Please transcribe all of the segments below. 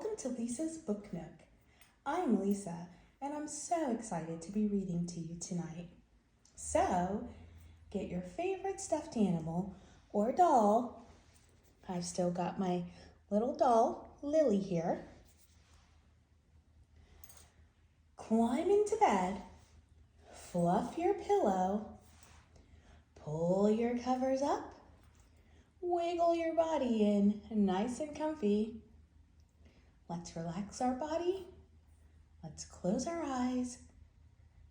Welcome to Lisa's Book Nook. I'm Lisa, and I'm so excited to be reading to you tonight. So, get your favorite stuffed animal or doll. I've still got my little doll, Lily, here. Climb into bed, fluff your pillow, pull your covers up, wiggle your body in nice and comfy. Let's relax our body. Let's close our eyes.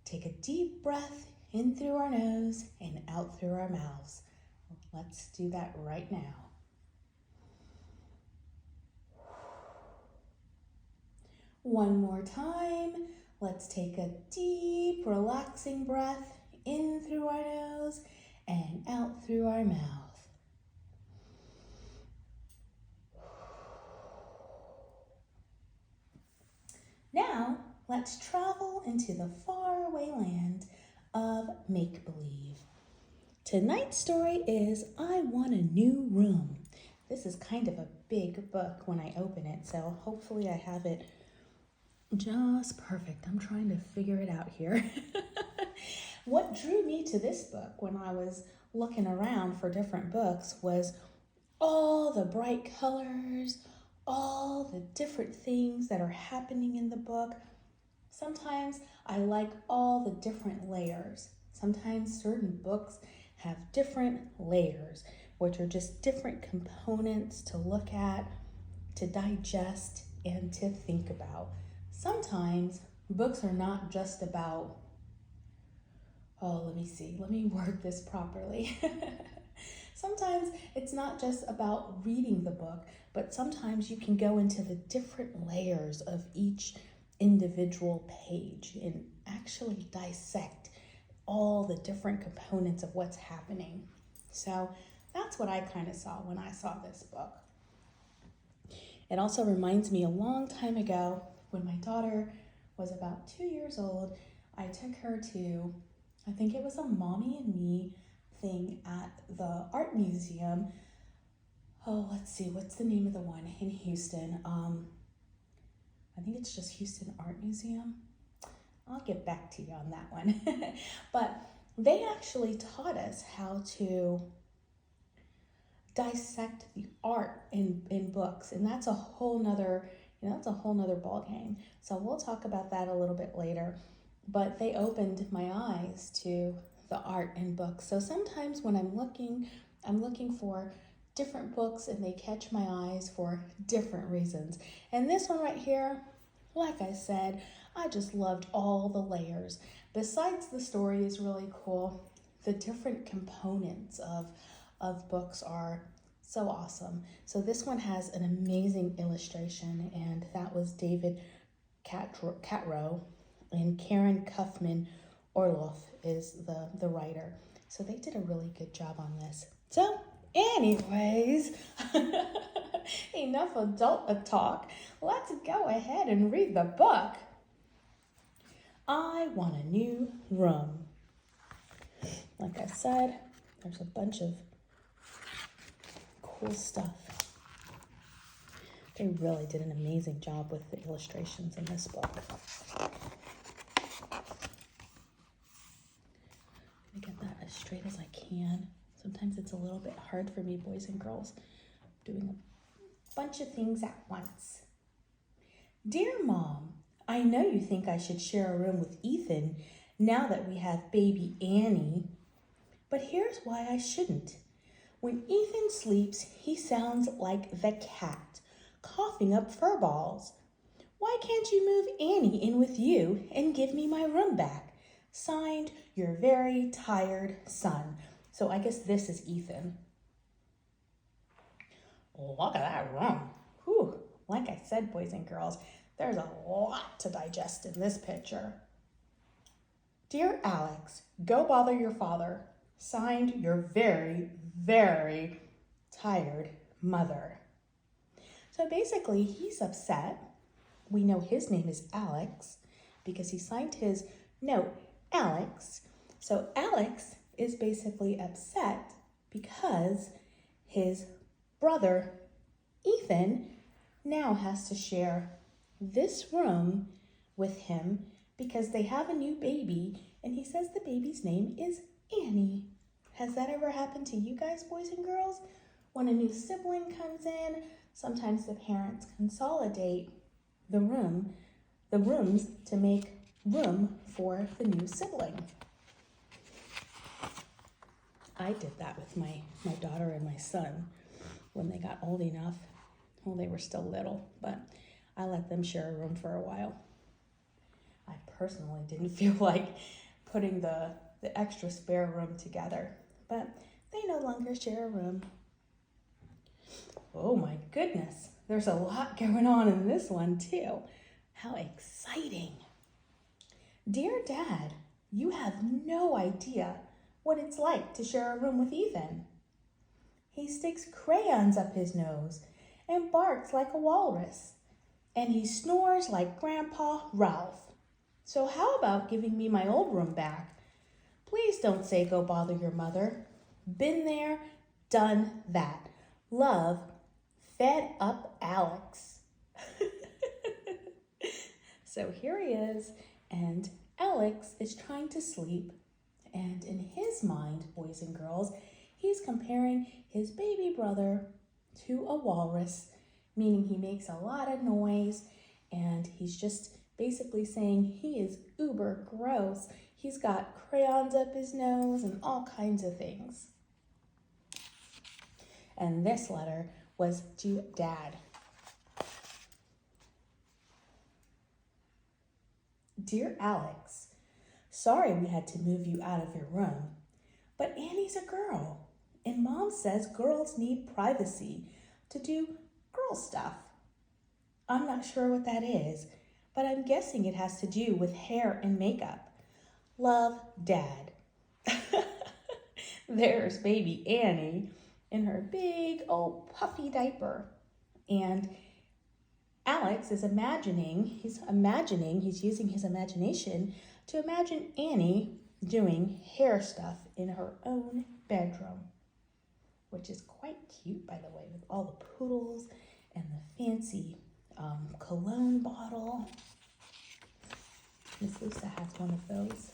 Take a deep breath in through our nose and out through our mouths. Let's do that right now. One more time. Let's take a deep, relaxing breath in through our nose and out through our mouth. Now, let's travel into the faraway land of make-believe. Tonight's story is I Want a New Room. This is kind of a big book when I open it, so hopefully I have it just perfect. I'm trying to figure it out here. What drew me to this book when I was looking around for different books was all the bright colors, all the different things that are happening in the book. Sometimes I like all the different layers. Sometimes certain books have different layers, which are just different components to look at, to digest, and to think about. Sometimes books are not just about, let me word this properly. Sometimes it's not just about reading the book, but sometimes you can go into the different layers of each individual page and actually dissect all the different components of what's happening. So that's what I kind of saw when I saw this book. It also reminds me a long time ago when my daughter was about 2 years old, I took her to, I think it was a Mommy and Me thing at the art museum. Let's see, what's the name of the one in Houston? I think it's just Houston Art Museum. I'll get back to you on that one. But they actually taught us how to dissect the art in books, and that's a whole nother ball game. So we'll talk about that a little bit later. But they opened my eyes to the art in books. So sometimes when I'm looking for different books and they catch my eyes for different reasons. And this one right here, like I said, I just loved all the layers. Besides the story is really cool, the different components of books are so awesome. So this one has an amazing illustration, and that was David Catrow, and Karen Kaufman Orloff is the writer. So they did a really good job on this. So anyways, enough adult talk. Let's go ahead and read the book. I Want a New Room. Like I said, there's a bunch of cool stuff. They really did an amazing job with the illustrations in this book. I'm gonna get that as straight as I can. Sometimes it's a little bit hard for me, boys and girls, doing a bunch of things at once. Dear Mom, I know you think I should share a room with Ethan now that we have baby Annie, but here's why I shouldn't. When Ethan sleeps, he sounds like the cat, coughing up fur balls. Why can't you move Annie in with you and give me my room back? Signed, your very tired son. So I guess this is Ethan. Look at that room. Whew. Like I said, boys and girls, there's a lot to digest in this picture. Dear Alex, go bother your father. Signed, your very, very tired mother. So basically, he's upset. We know his name is Alex because he signed his note, Alex. So Alex is basically upset because his brother, Ethan, now has to share this room with him because they have a new baby, and he says the baby's name is Annie. Has that ever happened to you guys, boys and girls? When a new sibling comes in, sometimes the parents consolidate the rooms to make room for the new sibling. I did that with my daughter and my son when they got old enough. Well, they were still little, but I let them share a room for a while. I personally didn't feel like putting the extra spare room together, but they no longer share a room. Oh my goodness, there's a lot going on in this one too. How exciting. Dear Dad, you have no idea what it's like to share a room with Ethan. He sticks crayons up his nose and barks like a walrus, and he snores like Grandpa Ralph. So how about giving me my old room back? Please don't say go bother your mother. Been there, done that. Love, Fed Up Alex. So here he is, and Alex is trying to sleep, and in his mind, boys and girls, he's comparing his baby brother to a walrus, meaning he makes a lot of noise, and he's just basically saying he is uber gross. He's got crayons up his nose and all kinds of things. And this letter was to Dad. Dear Alex, sorry we had to move you out of your room, but Annie's a girl, and Mom says girls need privacy to do girl stuff. I'm not sure what that is, but I'm guessing it has to do with hair and makeup. Love, Dad. There's baby Annie in her big old puffy diaper, and Alex is he's using his imagination to imagine Annie doing hair stuff in her own bedroom, which is quite cute, by the way, with all the poodles and the fancy cologne bottle. Miss Lisa has one of those.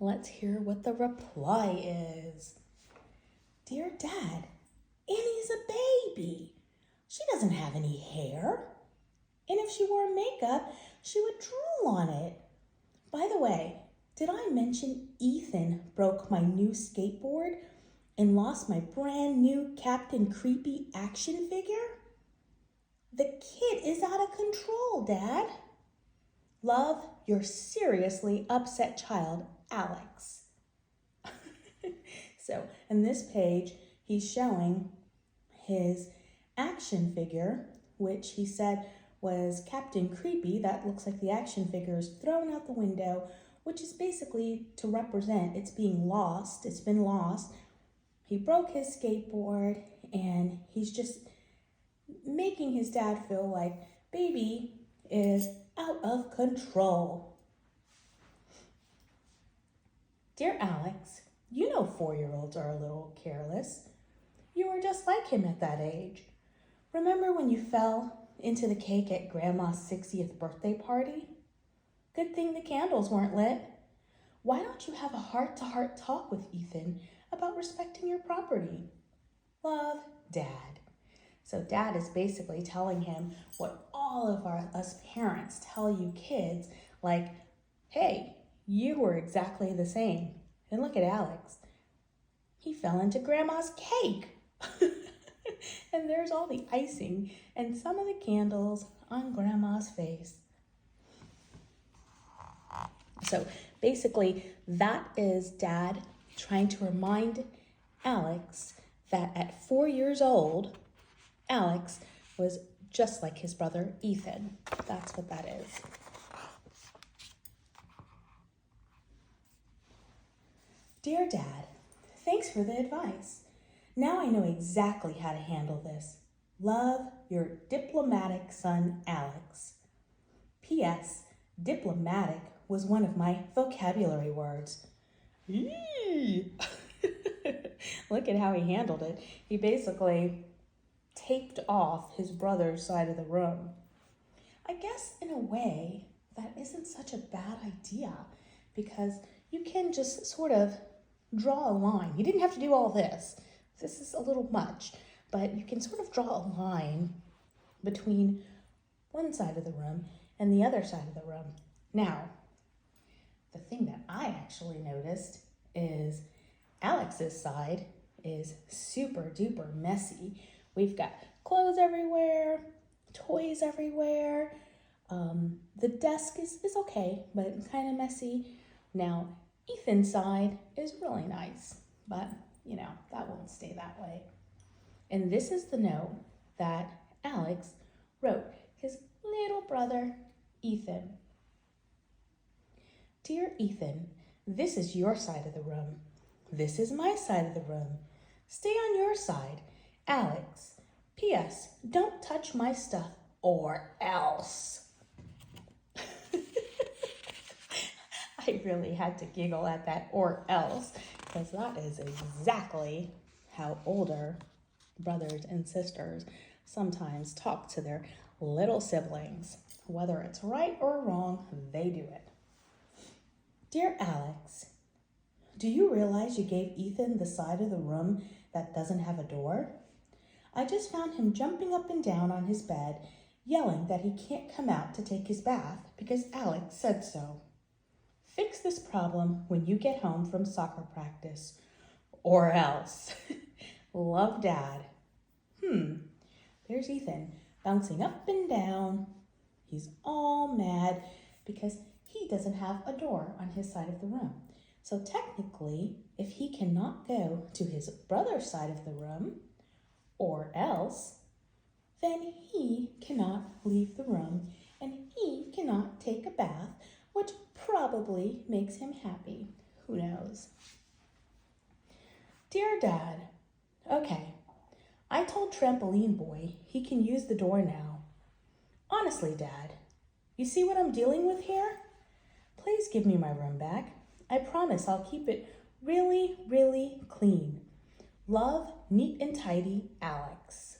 Let's hear what the reply is. Dear Dad, Annie's a baby. She doesn't have any hair. And if she wore makeup, she would drool on it. By the way, did I mention Ethan broke my new skateboard and lost my brand new Captain Creepy action figure? The kid is out of control, Dad. Love, your seriously upset child, Alex. So, in this page, he's showing his action figure, which he said was Captain Creepy. That looks like the action figure is thrown out the window, which is basically to represent it's being lost. It's been lost. He broke his skateboard, and he's just making his dad feel like baby is out of control. Dear Alex, you know 4-year-olds are a little careless. You were just like him at that age. Remember when you fell into the cake at Grandma's 60th birthday party? Good thing the candles weren't lit. Why don't you have a heart-to-heart talk with Ethan about respecting your property? Love, Dad. So Dad is basically telling him what all of us parents tell you kids, like, hey, you were exactly the same. And look at Alex. He fell into Grandma's cake. And there's all the icing and some of the candles on Grandma's face. So basically, that is Dad trying to remind Alex that at 4 years old, Alex was just like his brother Ethan. That's what that is. Dear Dad, thanks for the advice. Now I know exactly how to handle this. Love, your diplomatic son, Alex. P.S. Diplomatic was one of my vocabulary words. Eee! Look at how he handled it. He basically taped off his brother's side of the room. I guess in a way, that isn't such a bad idea because you can just sort of draw a line. You didn't have to do all this. This is a little much, but you can sort of draw a line between one side of the room and the other side of the room. Now, the thing that I actually noticed is Alex's side is super duper messy. We've got clothes everywhere, toys everywhere. The desk is okay, but it's kind of messy. Now, Ethan's side is really nice, but that won't stay that way. And this is the note that Alex wrote his little brother, Ethan. Dear Ethan, this is your side of the room. This is my side of the room. Stay on your side. Alex. P.S. Don't touch my stuff or else. I really had to giggle at that or else because that is exactly how older brothers and sisters sometimes talk to their little siblings. Whether it's right or wrong, they do it. Dear Alex, do you realize you gave Ethan the side of the room that doesn't have a door? I just found him jumping up and down on his bed, yelling that he can't come out to take his bath because Alex said so. Fix this problem when you get home from soccer practice, or else. Love, Dad. There's Ethan bouncing up and down. He's all mad because he doesn't have a door on his side of the room. So technically, if he cannot go to his brother's side of the room, or else, then he cannot leave the room and he cannot take a bath, which probably makes him happy. Who knows? Dear Dad, okay, I told Trampoline Boy he can use the door now. Honestly, Dad, you see what I'm dealing with here? Please give me my room back. I promise I'll keep it really, really clean. Love, neat and tidy, Alex.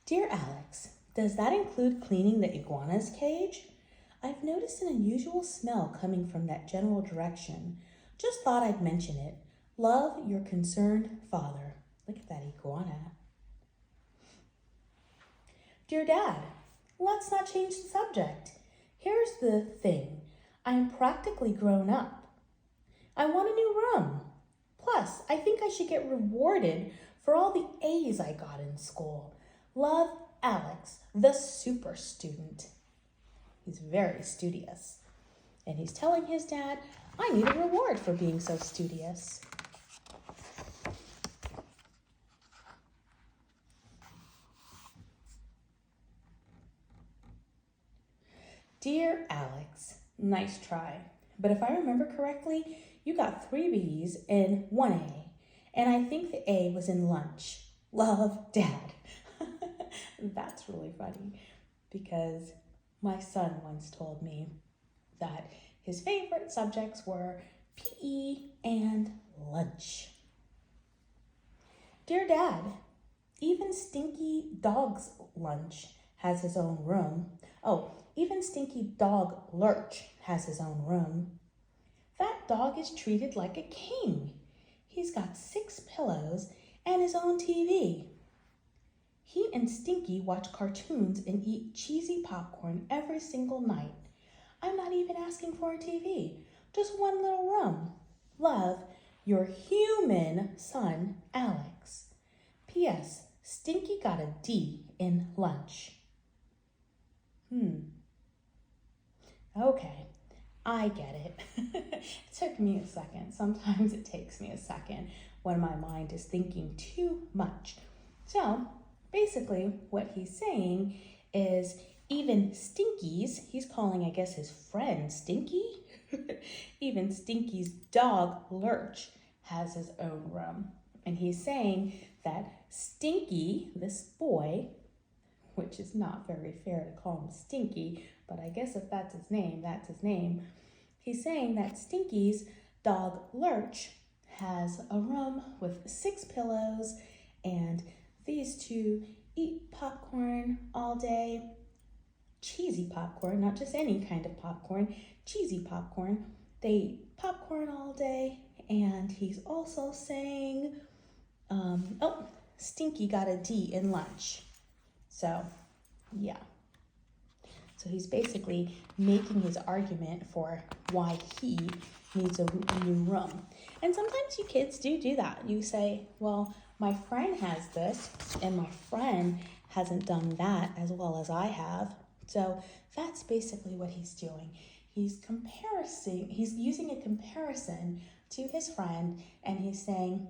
Dear Alex, does that include cleaning the iguana's cage? I've noticed an unusual smell coming from that general direction. Just thought I'd mention it. Love, your concerned father. Look at that iguana. Dear Dad, let's not change the subject. Here's the thing. I'm practically grown up. I want a new room. Plus, I think I should get rewarded for all the A's I got in school. Love, Alex, the super student. He's very studious. And he's telling his dad, I need a reward for being so studious. Dear Alex, nice try. But if I remember correctly, you got 3 B's and 1 A. And I think the A was in lunch. Love, Dad. That's really funny because my son once told me that his favorite subjects were PE and lunch. Dear Dad, even Stinky Dog's lunch has his own room. Oh, even Stinky Dog Lurch has his own room. That dog is treated like a king. He's got 6 pillows and his own TV. He and Stinky watch cartoons and eat cheesy popcorn every single night. I'm not even asking for a TV, just one little room. Love, your human son, Alex. P.S. Stinky got a D in lunch. Okay, I get it. It took me a second. Sometimes it takes me a second when my mind is thinking too much. So, basically, what he's saying is even Stinky's, he's calling, I guess, his friend Stinky. Even Stinky's dog, Lurch, has his own room. And he's saying that Stinky, this boy, which is not very fair to call him Stinky, but I guess if that's his name, that's his name. He's saying that Stinky's dog Lurch has a room with 6 pillows, and these two eat popcorn all day. Cheesy popcorn, not just any kind of popcorn, cheesy popcorn. They eat popcorn all day, and he's also saying, Stinky got a D in lunch. So, yeah. So he's basically making his argument for why he needs a new room. And sometimes you kids do that. You say, well, my friend has this, and my friend hasn't done that as well as I have. So that's basically what he's doing. He's using a comparison to his friend, and he's saying,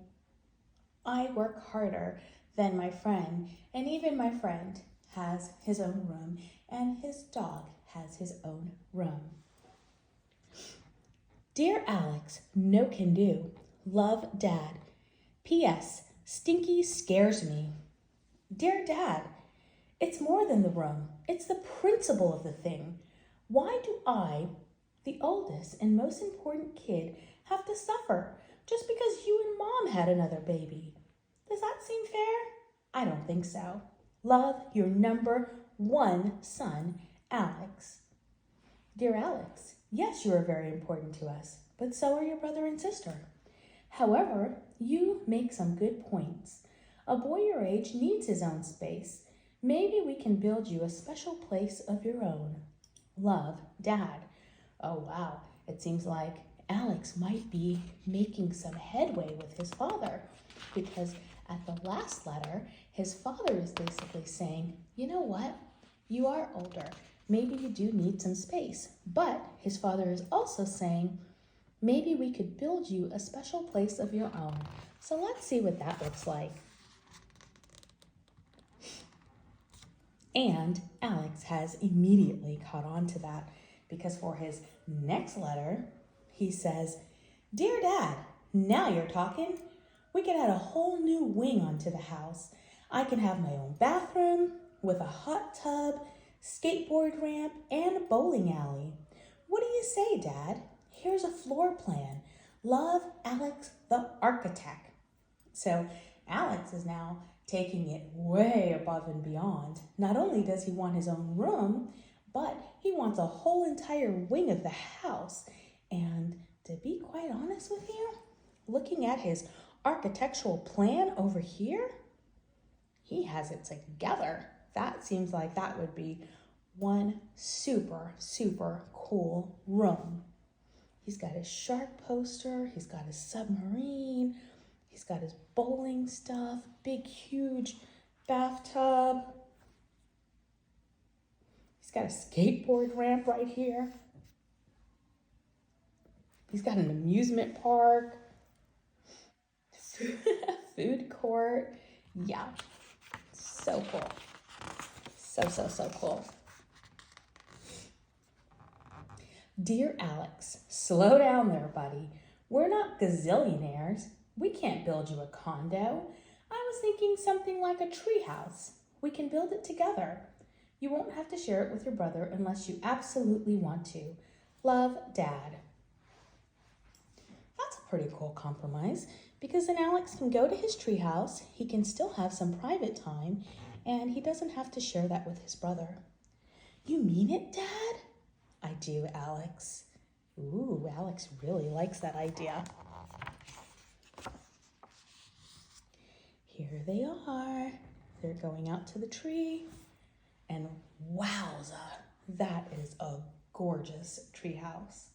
I work harder than my friend, and even my friend has his own room, and his dog has his own room. Dear Alex, no can do. Love, Dad. P.S. Stinky scares me. Dear Dad, it's more than the room. It's the principle of the thing. Why do I, the oldest and most important kid, have to suffer just because you and Mom had another baby? Does that seem fair? I don't think so. Love, your number 1 son, Alex. Dear Alex, yes, you are very important to us, but so are your brother and sister. However, you make some good points. A boy your age needs his own space. Maybe we can build you a special place of your own. Love, Dad. Oh, wow. It seems like Alex might be making some headway with his father, because at the last letter, his father is basically saying, you know what? You are older. Maybe you do need some space. But his father is also saying, maybe we could build you a special place of your own. So let's see what that looks like. And Alex has immediately caught on to that, because for his next letter, he says, Dear Dad, now you're talking. We could add a whole new wing onto the house. I can have my own bathroom with a hot tub, skateboard ramp, and a bowling alley. What do you say, Dad? Here's a floor plan. Love, Alex, the architect. So Alex is now taking it way above and beyond. Not only does he want his own room, but he wants a whole entire wing of the house. And to be quite honest with you, looking at his architectural plan over here, he has it together. That seems like that would be one super, super cool room. He's got his shark poster, he's got his submarine, he's got his bowling stuff, big, huge bathtub. He's got a skateboard ramp right here. He's got an amusement park, food court. Yeah, so cool. So cool. Dear Alex, slow down there, buddy. We're not gazillionaires. We can't build you a condo. I was thinking something like a treehouse. We can build it together. You won't have to share it with your brother unless you absolutely want to. Love, Dad. That's a pretty cool compromise, because then Alex can go to his treehouse, he can still have some private time, and he doesn't have to share that with his brother. You mean it, Dad? I do, Alex. Ooh, Alex really likes that idea. Here they are. They're going out to the tree. And wowza, that is a gorgeous treehouse.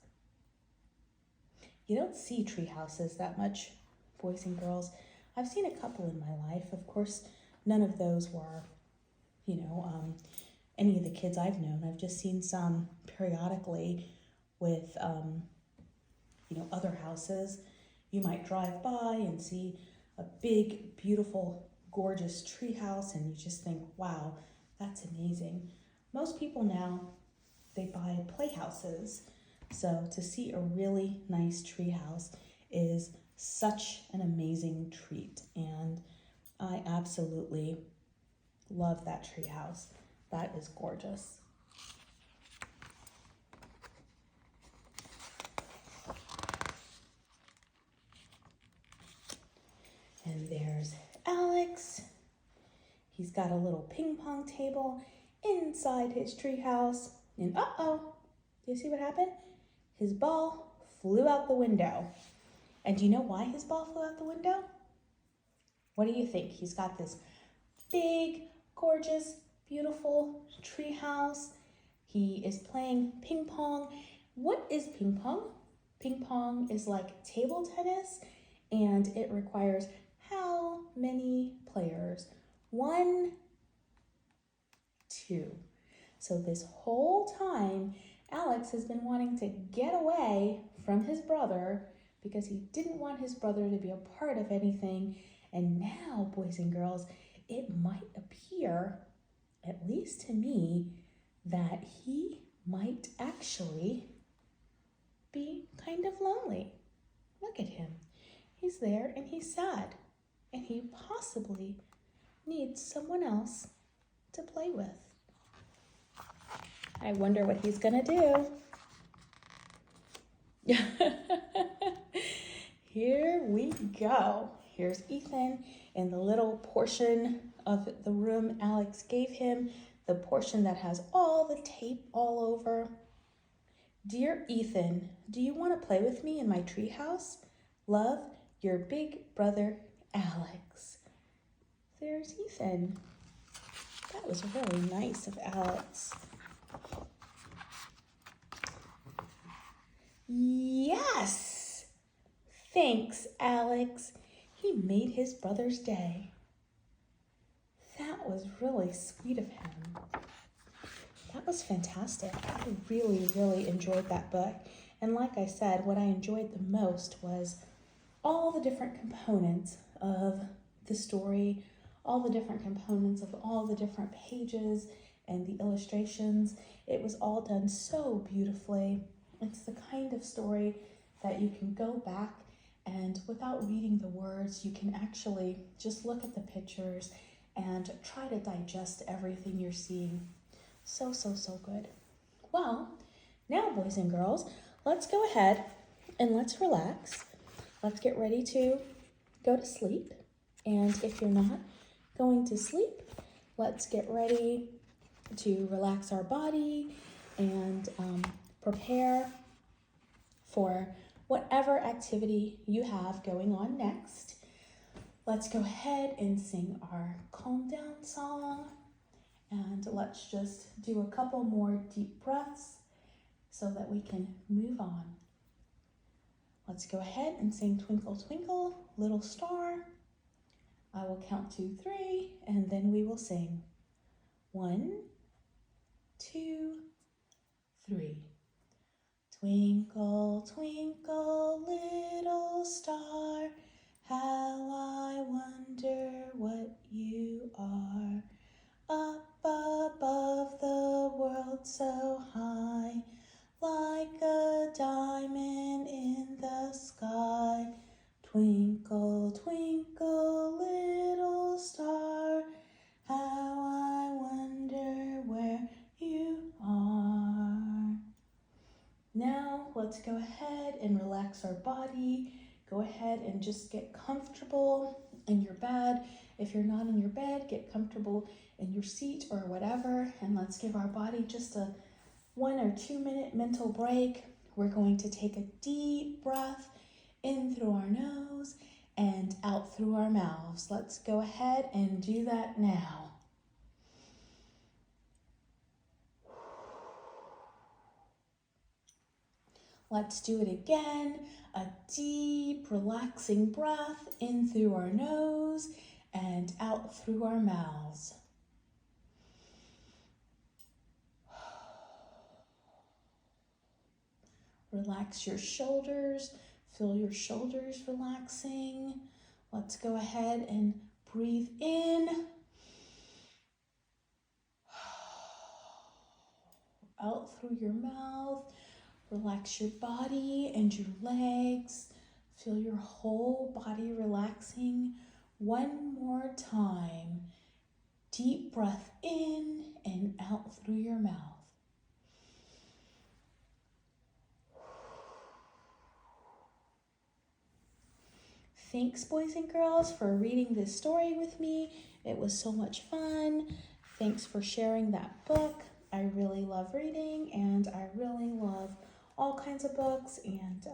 You don't see tree houses that much, boys and girls. I've seen a couple in my life. Of course, none of those were, any of the kids I've known. I've just seen some periodically with, other houses. You might drive by and see a big, beautiful, gorgeous tree house, and you just think, wow, that's amazing. Most people now, they buy playhouses. So to see a really nice tree house is such an amazing treat. And I absolutely love that treehouse. That is gorgeous. And there's Alex. He's got a little ping pong table inside his treehouse. And uh-oh, do you see what happened? His ball flew out the window. And do you know why his ball flew out the window? What do you think? He's got this big, gorgeous, beautiful treehouse. He is playing ping pong. What is ping pong? Ping pong is like table tennis, and it requires how many players? 1, 2. So this whole time, Alex has been wanting to get away from his brother because he didn't want his brother to be a part of anything. And now, boys and girls, it might appear, at least to me, that he might actually be kind of lonely. Look at him. He's there and he's sad. And he possibly needs someone else to play with. I wonder what he's gonna do. Here we go. Here's Ethan in the little portion of the room Alex gave him, the portion that has all the tape all over. Dear Ethan, do you want to play with me in my treehouse? Love, your big brother, Alex. There's Ethan. That was really nice of Alex. Yes! Thanks, Alex. He made his brother's day. That was really sweet of him. That was fantastic. I really, really enjoyed that book. And like I said, what I enjoyed the most was all the different components of the story, all the different components of all the different pages and the illustrations. It was all done so beautifully. It's the kind of story that you can go back and without reading the words, you can actually just look at the pictures and try to digest everything you're seeing. So, so, so good. Well, now boys and girls, let's go ahead and let's relax. Let's get ready to go to sleep. And if you're not going to sleep, let's get ready to relax our body and prepare for whatever activity you have going on next. Let's go ahead and sing our calm down song. And let's just do a couple more deep breaths so that we can move on. Let's go ahead and sing Twinkle, Twinkle, Little Star. I will count to 3 and then we will sing. 1, 2, 3. Twinkle, twinkle, little star, how I wonder what you are. Up above the world so high, like a diamond in the sky. Twinkle, twinkle, little star, how I wonder where you are. Now let's go ahead and relax our body. Go ahead and just get comfortable in your bed. If you're not in your bed, get comfortable in your seat or whatever. And let's give our body just a 1 or 2 minute mental break. We're going to take a deep breath in through our nose and out through our mouths. Let's go ahead and do that now. Let's do it again. A deep, relaxing breath in through our nose and out through our mouths. Relax your shoulders. Feel your shoulders relaxing. Let's go ahead and breathe in. Out through your mouth. Relax your body and your legs. Feel your whole body relaxing One more time. Deep breath in and out through your mouth. Thanks, boys and girls, for reading this story with me. It was so much fun. Thanks for sharing that book. I really love reading, and I really love all kinds of books, and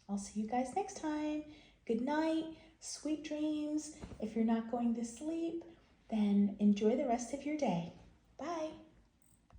I'll see you guys next time. Good night, sweet dreams. If you're not going to sleep, then enjoy the rest of your day. Bye.